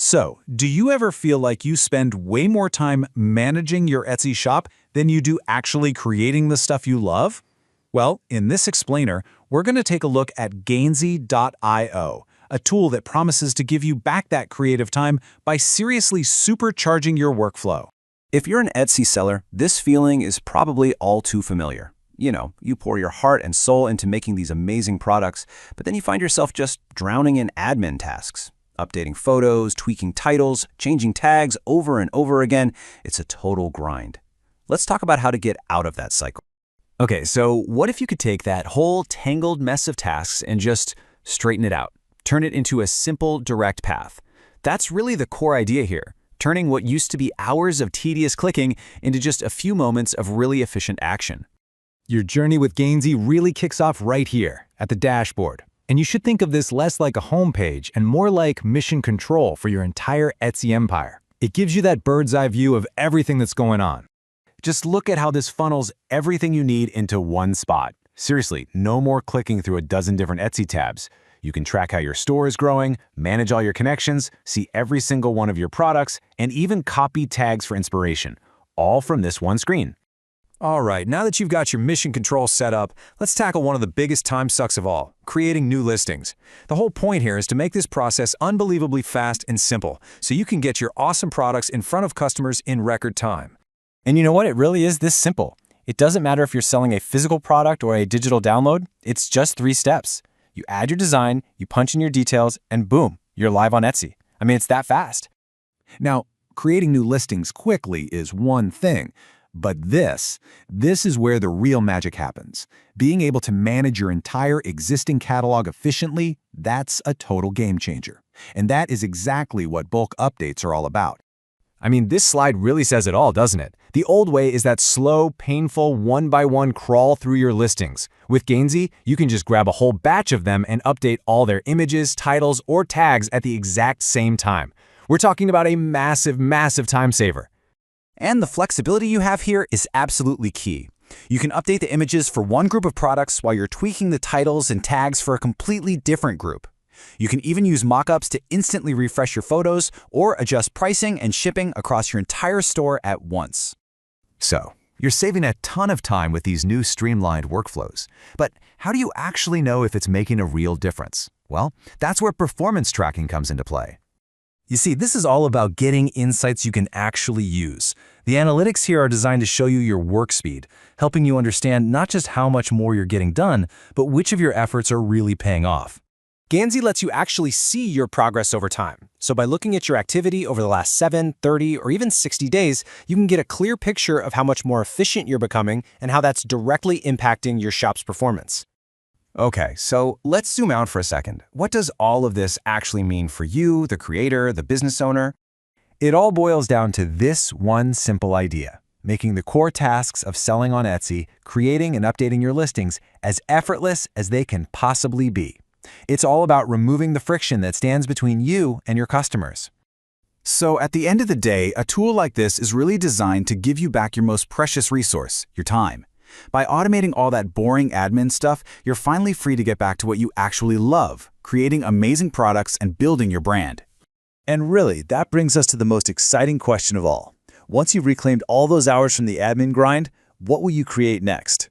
So, do you ever feel like you spend way more time managing your Etsy shop than you do actually creating the stuff you love? Well, in this explainer, we're going to take a look at Gainsy.io, a tool that promises to give you back that creative time by seriously supercharging your workflow. If you're an Etsy seller, this feeling is probably all too familiar. You know, you pour your heart and soul into making these amazing products, but then you find yourself just drowning in admin tasks. Updating photos, tweaking titles, changing tags over and over again. It's a total grind. Let's talk about how to get out of that cycle. Okay, so what if you could take that whole tangled mess of tasks and just straighten it out? Turn it into a simple, direct path. That's really the core idea here, turning what used to be hours of tedious clicking into just a few moments of really efficient action. Your journey with Gainsy really kicks off right here, at the dashboard. And you should think of this less like a homepage and more like mission control for your entire Etsy empire. It gives you that bird's eye view of everything that's going on. Just look at how this funnels everything you need into one spot. Seriously, no more clicking through a dozen different Etsy tabs. You can track how your store is growing, manage all your connections, see every single one of your products, and even copy tags for inspiration, all from this one screen. All right, now that you've got your mission control set up, let's tackle one of the biggest time sucks of all, creating new listings. The whole point here is to make this process unbelievably fast and simple, so you can get your awesome products in front of customers in record time. And you know what? It really is this simple. It doesn't matter if you're selling a physical product or a digital download. It's just 3 steps. You add your design, you punch in your details, and boom, you're live on Etsy. I mean, it's that fast. Now, creating new listings quickly is one thing, but this is where the real magic happens. Being able to manage your entire existing catalog efficiently, that's a total game changer. And that is exactly what bulk updates are all about. I mean, this slide really says it all, doesn't it? The old way is that slow, painful, one-by-one crawl through your listings. With Gainsy, you can just grab a whole batch of them and update all their images, titles, or tags at the exact same time. We're talking about a massive, massive time saver. And the flexibility you have here is absolutely key. You can update the images for one group of products while you're tweaking the titles and tags for a completely different group. You can even use mockups to instantly refresh your photos or adjust pricing and shipping across your entire store at once. So, you're saving a ton of time with these new streamlined workflows. But how do you actually know if it's making a real difference? Well, that's where performance tracking comes into play. You see, this is all about getting insights you can actually use. The analytics here are designed to show you your work speed, helping you understand not just how much more you're getting done, but which of your efforts are really paying off. Gainsy lets you actually see your progress over time. So by looking at your activity over the last 7, 30, or even 60 days, you can get a clear picture of how much more efficient you're becoming and how that's directly impacting your shop's performance. Okay, so let's zoom out for a second. What does all of this actually mean for you, the creator, the business owner? It all boils down to this one simple idea: making the core tasks of selling on Etsy, creating and updating your listings, as effortless as they can possibly be. It's all about removing the friction that stands between you and your customers. So at the end of the day, a tool like this is really designed to give you back your most precious resource, your time. By automating all that boring admin stuff, you're finally free to get back to what you actually love, creating amazing products and building your brand. And really, that brings us to the most exciting question of all. Once you've reclaimed all those hours from the admin grind, what will you create next?